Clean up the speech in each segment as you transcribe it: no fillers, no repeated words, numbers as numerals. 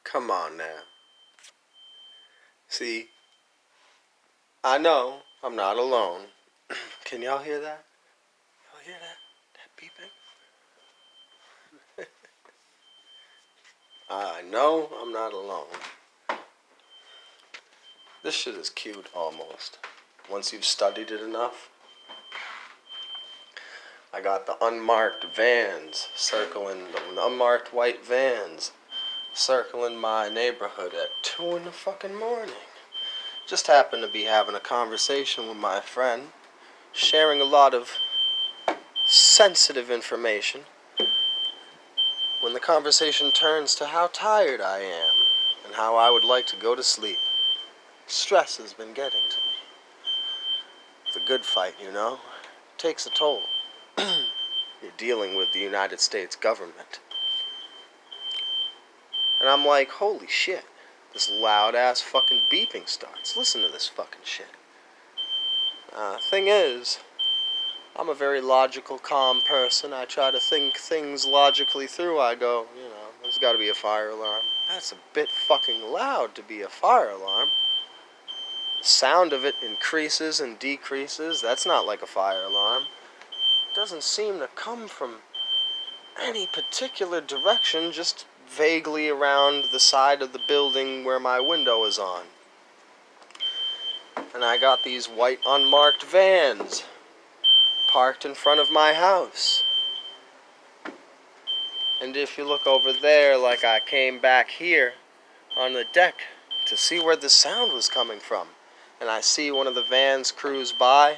Come on now. See, I know I'm not alone. Can y'all hear that? Y'all hear that? That beeping? I know I'm not alone. This shit is cute almost. Once you've studied it enough. I got the unmarked vans circling, the unmarked white vans circling my neighborhood at 2 in the fucking morning. Just happened to be having a conversation with my friend, sharing a lot of sensitive information, when the conversation turns to how tired I am and how I would like to go to sleep. Stress has been getting to me. It's a good fight, you know. It takes a toll. You're dealing with the United States government. And I'm like, holy shit. This loud ass fucking beeping starts. Listen to this fucking shit. Thing is, I'm a very logical, calm person. I try to think things logically through. I go, there's gotta be a fire alarm. That's a bit fucking loud to be a fire alarm. The sound of it increases and decreases. That's not like a fire alarm. It doesn't seem to come from any particular direction, just vaguely around the side of the building where my window is on. And I got these white unmarked vans parked in front of my house. And if you look over there, like I came back here on the deck to see where the sound was coming from. And I see one of the vans cruise by.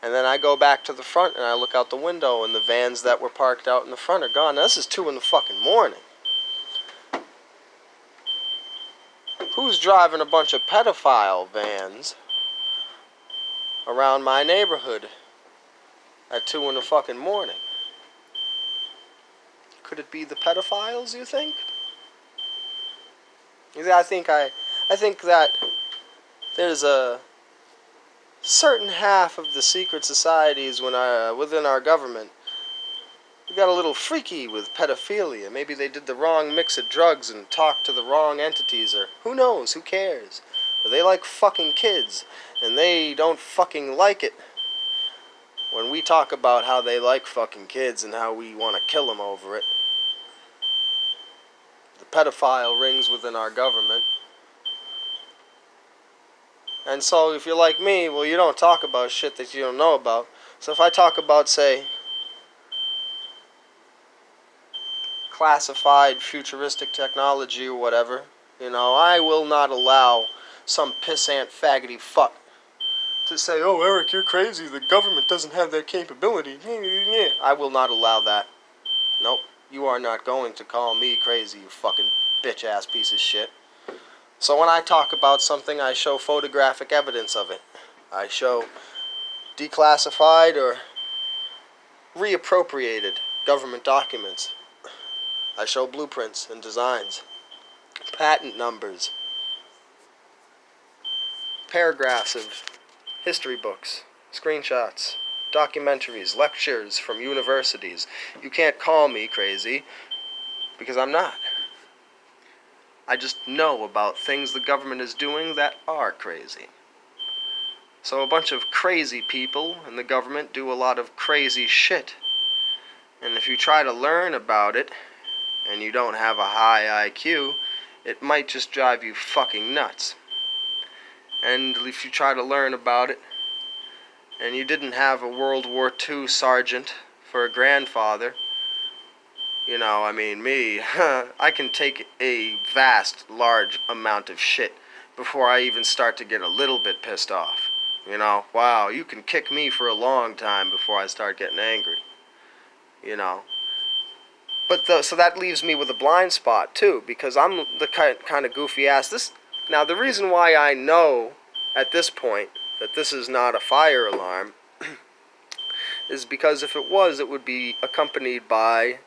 And then I go back to the front and I look out the window and the vans that were parked out in the front are gone. Now, this is 2 in the fucking morning. Who's driving a bunch of pedophile vans around my neighborhood at 2 in the fucking morning? Could it be the pedophiles, you think? I think that there's a certain half of the secret societies within our government who got a little freaky with pedophilia. Maybe they did the wrong mix of drugs and talked to the wrong entities, or who knows, who cares? But they like fucking kids, and they don't fucking like it when we talk about how they like fucking kids and how we want to kill them over it. The pedophile rings within our government. And so if you're like me, well, you don't talk about shit that you don't know about. So if I talk about, say, classified futuristic technology or whatever, I will not allow some pissant faggoty fuck to say, oh, Eric, you're crazy. The government doesn't have that capability. I will not allow that. Nope. You are not going to call me crazy, you fucking bitch-ass piece of shit. So when I talk about something, I show photographic evidence of it. I show declassified or reappropriated government documents. I show blueprints and designs, patent numbers, paragraphs of history books, screenshots, documentaries, lectures from universities. You can't call me crazy, because I'm not. I just know about things the government is doing that are crazy. So a bunch of crazy people in the government do a lot of crazy shit. And if you try to learn about it, and you don't have a high IQ, it might just drive you fucking nuts. And if you try to learn about it, and you didn't have a World War II sergeant for a grandfather, me, I can take a vast, large amount of shit before I even start to get a little bit pissed off. Wow, you can kick me for a long time before I start getting angry. But so that leaves me with a blind spot, too, because I'm the kind of goofy ass. Now, the reason why I know at this point that this is not a fire alarm is because if it was, it would be accompanied by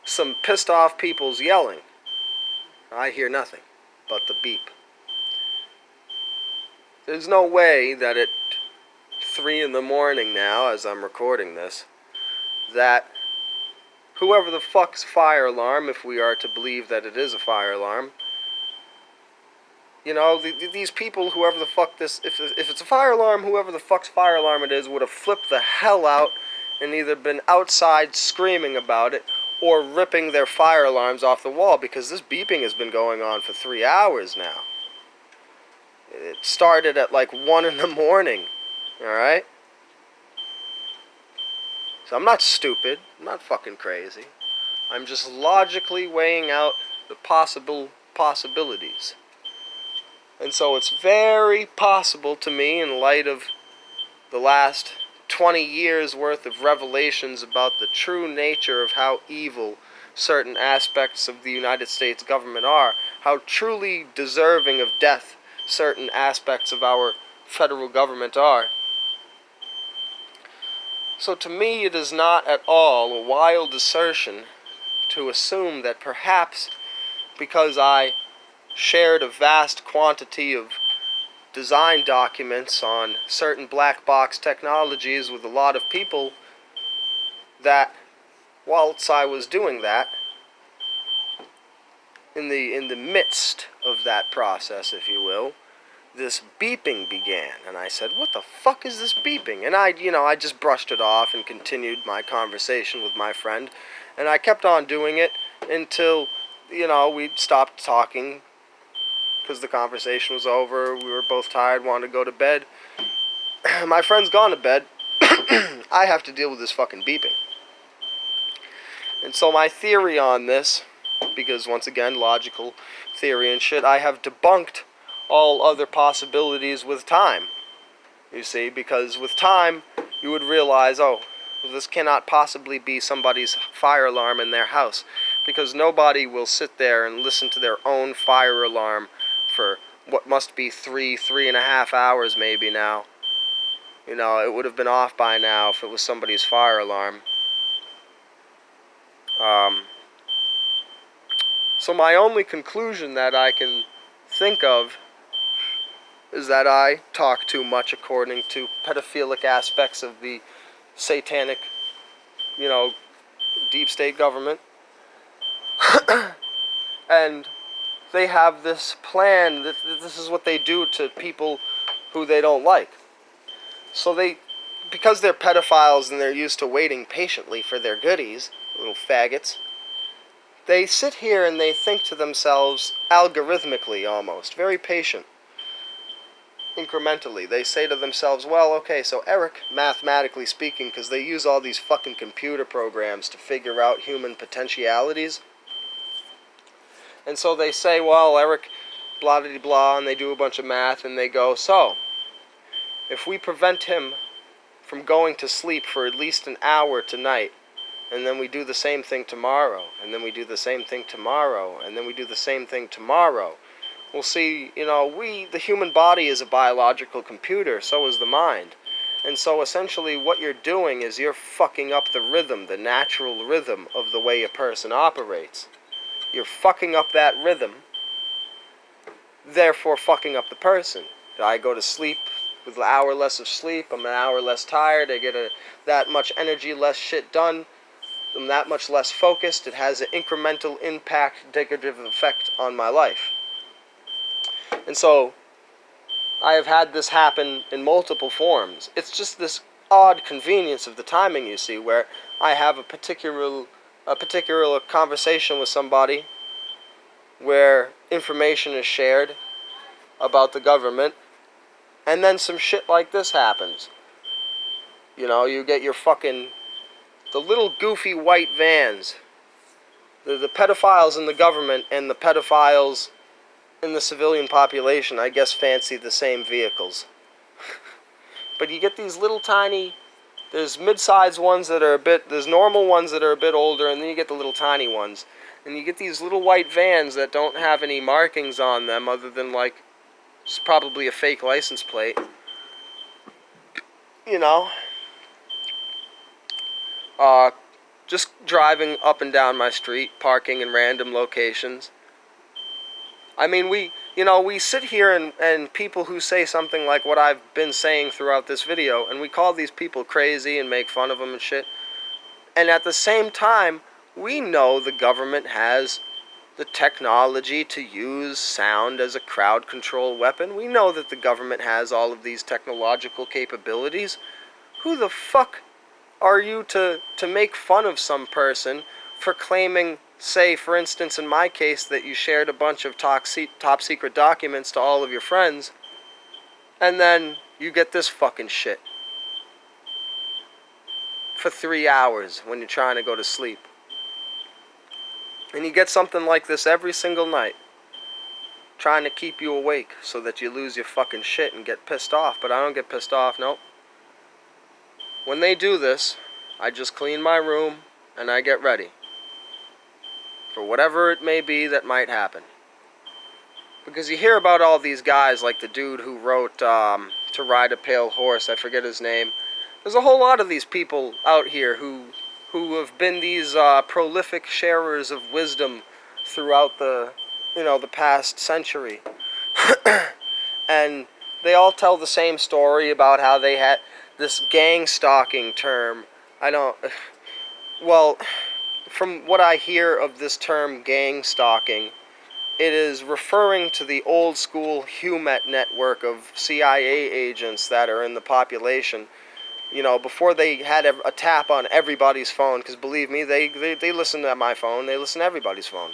some pissed off people's yelling. I hear nothing but the beep. There's no way that at 3 in the morning now, as I'm recording this, that whoever the fuck's fire alarm, if we are to believe that it is a fire alarm, you know, these people, whoever the fuck this, if it's a fire alarm, whoever the fuck's fire alarm it is, would have flipped the hell out and either been outside screaming about it or ripping their fire alarms off the wall, because this beeping has been going on for 3 hours now. It started at like 1 in the morning, alright? So I'm not stupid, I'm not fucking crazy. I'm just logically weighing out the possibilities. And so it's very possible to me, in light of the last 20 years worth of revelations about the true nature of how evil certain aspects of the United States government are, how truly deserving of death certain aspects of our federal government are. So to me, it is not at all a wild assertion to assume that perhaps because I shared a vast quantity of design documents on certain black box technologies with a lot of people, that whilst I was doing that, in the midst of that process, if you will, this beeping began. And I said, what the fuck is this beeping? And I just brushed it off and continued my conversation with my friend. And I kept on doing it until, we stopped talking because the conversation was over. We were both tired, wanted to go to bed. My friend's gone to bed. I have to deal with this fucking beeping. And so my theory on this, because once again, logical theory and shit, I have debunked all other possibilities with time. You see, because with time, you would realize, oh, this cannot possibly be somebody's fire alarm in their house, because nobody will sit there and listen to their own fire alarm for what must be 3.5 hours maybe now. It would have been off by now if it was somebody's fire alarm. So my only conclusion that I can think of is that I talk too much according to pedophilic aspects of the satanic, deep state government. And they have this plan, this is what they do to people who they don't like. So because they're pedophiles and they're used to waiting patiently for their goodies, little faggots, they sit here and they think to themselves, algorithmically almost, very patient, incrementally. They say to themselves, well, okay, so Eric, mathematically speaking, because they use all these fucking computer programs to figure out human potentialities. And so they say, well, Eric, blah-de-blah, and they do a bunch of math, and they go, so, if we prevent him from going to sleep for at least an hour tonight, and then we do the same thing tomorrow, and then we do the same thing tomorrow, and then we do the same thing tomorrow, we'll see, the human body is a biological computer, so is the mind. And so essentially what you're doing is you're fucking up the rhythm, the natural rhythm of the way a person operates. You're fucking up that rhythm, therefore fucking up the person. I go to sleep with an hour less of sleep, I'm an hour less tired, I get that much energy, less shit done, I'm that much less focused, it has an incremental impact, negative effect on my life. And so, I have had this happen in multiple forms. It's just this odd convenience of the timing, you see, where I have a particular conversation with somebody where information is shared about the government, and then some shit like this happens. You get your the little goofy white vans. The pedophiles in the government and the pedophiles in the civilian population, I guess, fancy the same vehicles. But you get these little tiny, there's mid-sized ones that are there's normal ones that are a bit older, and then you get the little tiny ones. And you get these little white vans that don't have any markings on them other than, it's probably a fake license plate. Just driving up and down my street, parking in random locations. I mean, we sit here and people who say something like what I've been saying throughout this video, and we call these people crazy and make fun of them and shit. And at the same time, We know the government has the technology to use sound as a crowd control weapon. We know that the government has all of these technological capabilities. Who the fuck are you to make fun of some person for claiming, say, for instance, in my case, that you shared a bunch of top secret documents to all of your friends, and then you get this fucking shit for 3 hours when you're trying to go to sleep. And you get something like this every single night, trying to keep you awake so that you lose your fucking shit and get pissed off. But I don't get pissed off, nope. When they do this, I just clean my room and I get ready for whatever it may be that might happen. Because you hear about all these guys, like the dude who wrote To Ride a Pale Horse, I forget his name. There's a whole lot of these people out here who have been these prolific sharers of wisdom throughout the past century. And they all tell the same story about how they had this gang stalking term. Well, from what I hear of this term gang stalking, it is referring to the old school HUMET network of CIA agents that are in the population. You know, before they had a tap on everybody's phone, because believe me, they listen to my phone, they listen to everybody's phone.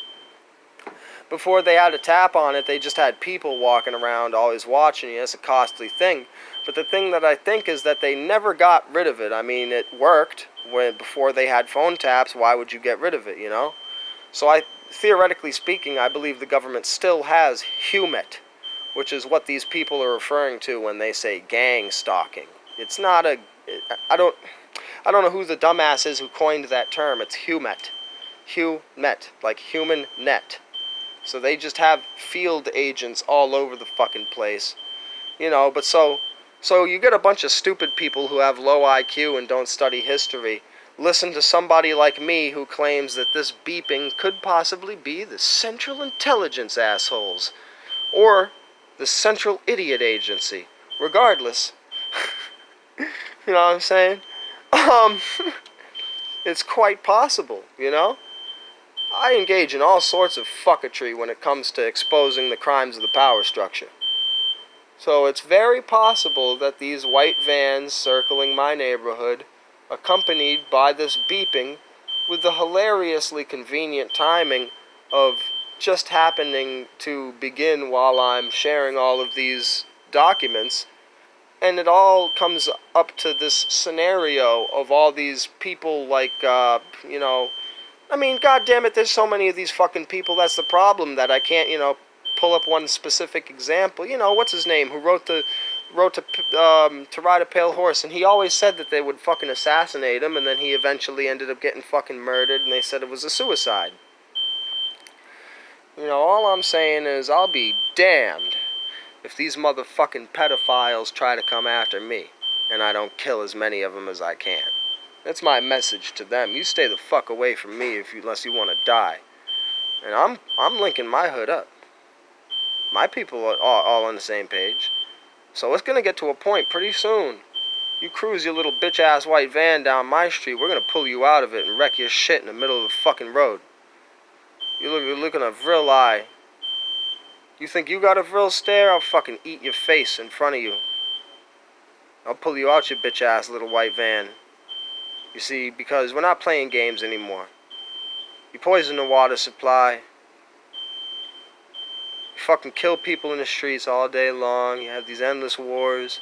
Before they had a tap on it, they just had people walking around always watching you. It's a costly thing. But the thing that I think is that they never got rid of it. I mean, it worked before they had phone taps. Why would you get rid of it, you know? So theoretically speaking, I believe the government still has HUMET, which is what these people are referring to when they say gang stalking. It's not a... I don't know who the dumbass is who coined that term. It's HUMET. HUMET, like human net. So they just have field agents all over the fucking place. You know, but so you get a bunch of stupid people who have low IQ and don't study history listen to somebody like me who claims that this beeping could possibly be the Central Intelligence assholes or the Central Idiot Agency. Regardless, you know what I'm saying? It's quite possible, you know? I engage in all sorts of fucketry when it comes to exposing the crimes of the power structure. So it's very possible that these white vans circling my neighborhood, accompanied by this beeping, with the hilariously convenient timing of just happening to begin while I'm sharing all of these documents, and it all comes up to this scenario of all these people like, I mean, goddammit, there's so many of these fucking people, that's the problem, that I can't, pull up one specific example. You know, what's his name, who wrote to Ride a Pale Horse, and he always said that they would fucking assassinate him, and then he eventually ended up getting fucking murdered, and they said it was a suicide. You know, all I'm saying is, I'll be damned if these motherfucking pedophiles try to come after me, and I don't kill as many of them as I can. That's my message to them. You stay the fuck away from me unless you want to die. And I'm linking my hood up. My people are all on the same page. So it's going to get to a point pretty soon. You cruise your little bitch-ass white van down my street, we're going to pull you out of it and wreck your shit in the middle of the fucking road. You're looking a vril eye. You think you got a vril stare? I'll fucking eat your face in front of you. I'll pull you out your bitch-ass little white van. You see, because we're not playing games anymore. You poison the water supply. You fucking kill people in the streets all day long. You have these endless wars.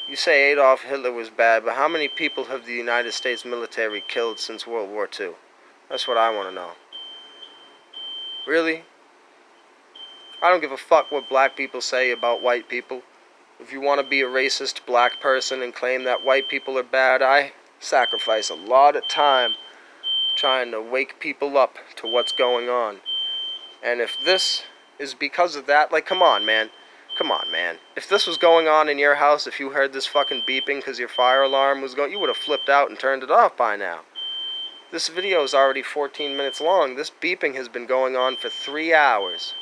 You say Adolf Hitler was bad, but how many people have the United States military killed since World War II? That's what I want to know. Really? I don't give a fuck what black people say about white people. If you want to be a racist black person and claim that white people are bad, I sacrifice a lot of time trying to wake people up to what's going on. And if this is because of that, like, come on, man. Come on, man. If this was going on in your house, if you heard this fucking beeping because your fire alarm was going, you would have flipped out and turned it off by now. This video is already 14 minutes long. This beeping has been going on for 3 hours.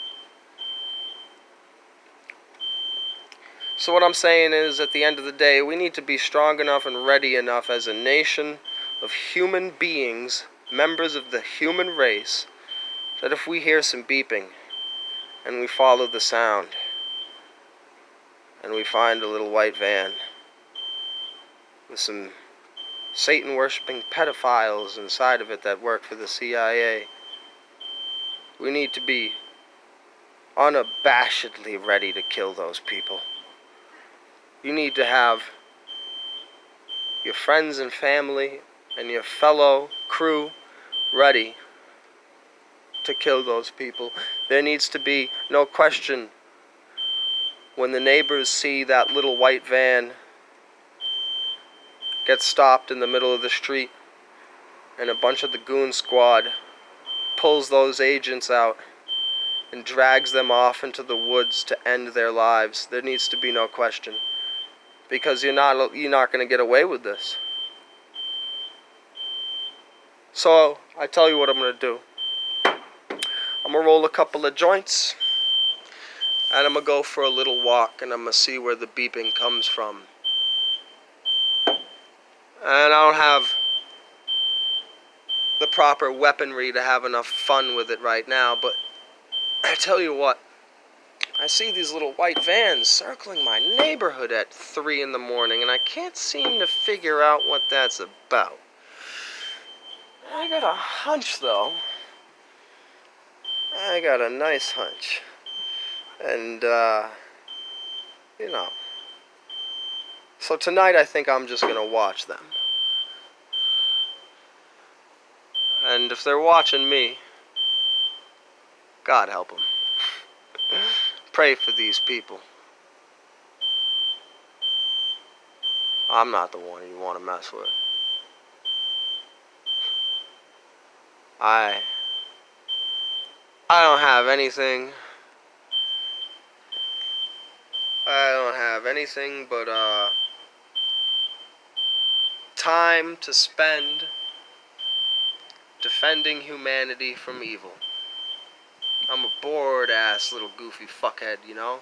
So what I'm saying is, at the end of the day, we need to be strong enough and ready enough as a nation of human beings members of the human race, that if we hear some beeping and we follow the sound and we find a little white van with some Satan-worshipping pedophiles inside of it that work for the CIA, we need to be unabashedly ready to kill those people. You need to have your friends and family and your fellow crew ready to kill those people. There needs to be no question when the neighbors see that little white van get stopped in the middle of the street and a bunch of the goon squad pulls those agents out and drags them off into the woods to end their lives. There needs to be no question, because you're not going to get away with this. So I tell you what I'm going to do. I'm going to roll a couple of joints, and I'm going to go for a little walk, and I'm going to see where the beeping comes from. And I don't have the proper weaponry to have enough fun with it right now, but I tell you what, I see these little white vans circling my neighborhood at 3 in the morning, and I can't seem to figure out what that's about. I got a hunch, though. I got a nice hunch. And, you know. So tonight I think I'm just going to watch them. And if they're watching me, God help them. Pray for these people. I'm not the one you want to mess with. I don't have anything. I don't have anything but time to spend defending humanity from evil. I'm a bored-ass little goofy fuckhead, you know?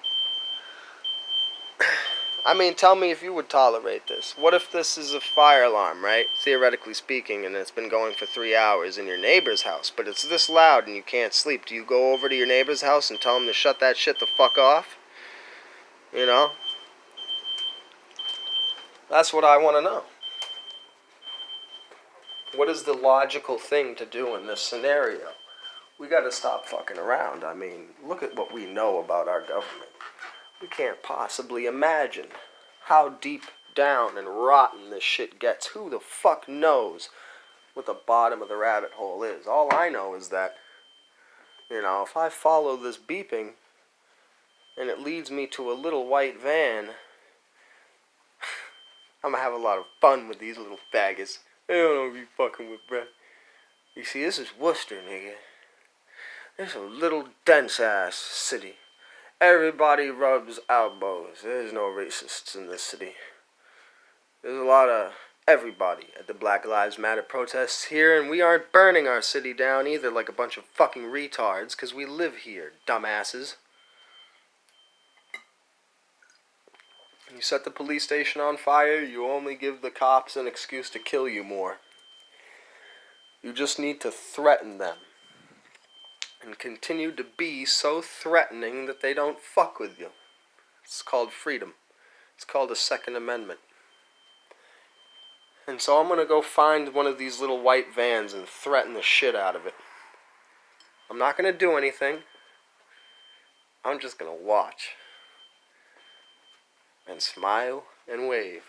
I mean, tell me if you would tolerate this. What if this is a fire alarm, right? Theoretically speaking, and it's been going for 3 hours in your neighbor's house, but it's this loud and you can't sleep. Do you go over to your neighbor's house and tell him to shut that shit the fuck off? You know? That's what I want to know. What is the logical thing to do in this scenario? We got to stop fucking around. I mean, look at what we know about our government. We can't possibly imagine how deep down and rotten this shit gets. Who the fuck knows what the bottom of the rabbit hole is? All I know is that, you know, if I follow this beeping and it leads me to a little white van, I'm gonna have a lot of fun with these little faggots. They don't know what you fucking with, bruh. You see, this is Worcester, nigga. It's a little dense-ass city. Everybody rubs elbows. There's no racists in this city. There's a lot of everybody at the Black Lives Matter protests here, and we aren't burning our city down either like a bunch of fucking retards, because we live here, dumbasses. You set the police station on fire, you only give the cops an excuse to kill you more. You just need to threaten them. And continue to be so threatening that they don't fuck with you. It's called freedom. It's called the Second Amendment. And so I'm going to go find one of these little white vans and threaten the shit out of it. I'm not going to do anything. I'm just going to watch. And smile and wave.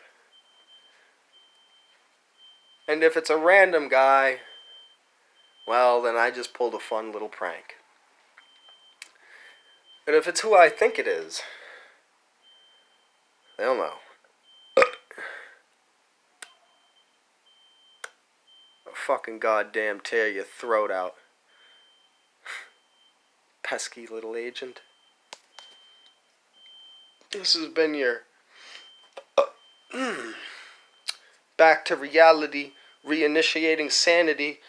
And if it's a random guy, well, then I just pulled a fun little prank. And if it's who I think it is, they'll know. I'll fucking goddamn tear your throat out. Pesky little agent. This has been your back to reality, reinitiating sanity.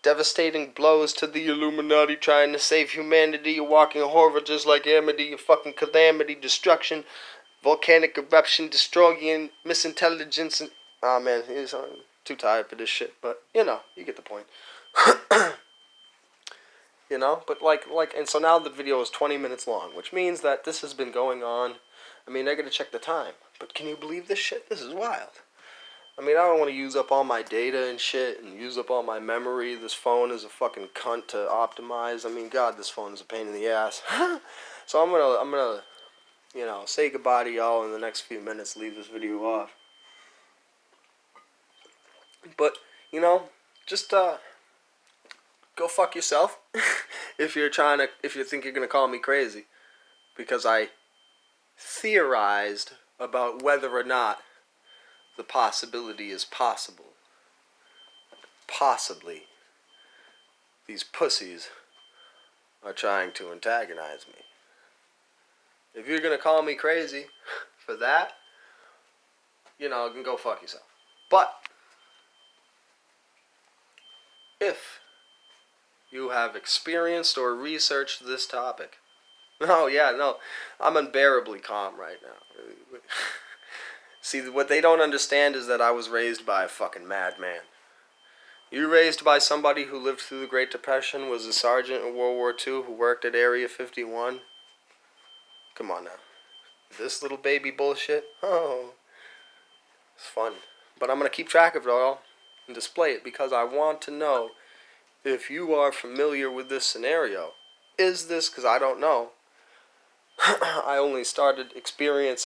Devastating blows to the Illuminati trying to save humanity. You're walking horror just like Amity. Your fucking calamity, destruction, volcanic eruption, destroying misintelligence. And oh man, I'm too tired for this shit. But you know, you get the point. You know, but and so now the video is 20 minutes long, which means that this has been going on. I mean, I gotta check the time, but can you believe this shit? This is wild. I mean, I don't want to use up all my data and shit and use up all my memory. This phone is a fucking cunt to optimize. I mean, God, this phone is a pain in the ass. So I'm gonna, say goodbye to y'all in the next few minutes. Leave this video off. But just go fuck yourself if you think you're gonna call me crazy, because I theorized about whether or not the possibility is possible. Possibly, these pussies are trying to antagonize me. If you're gonna call me crazy for that, you can go fuck yourself. But if you have experienced or researched this topic, I'm unbearably calm right now. See, what they don't understand is that I was raised by a fucking madman. You raised by somebody who lived through the Great Depression, was a sergeant in World War II, who worked at Area 51? Come on now. This little baby bullshit? Oh, it's fun. But I'm going to keep track of it all and display it because I want to know if you are familiar with this scenario. Is this, because I don't know, I only started experiencing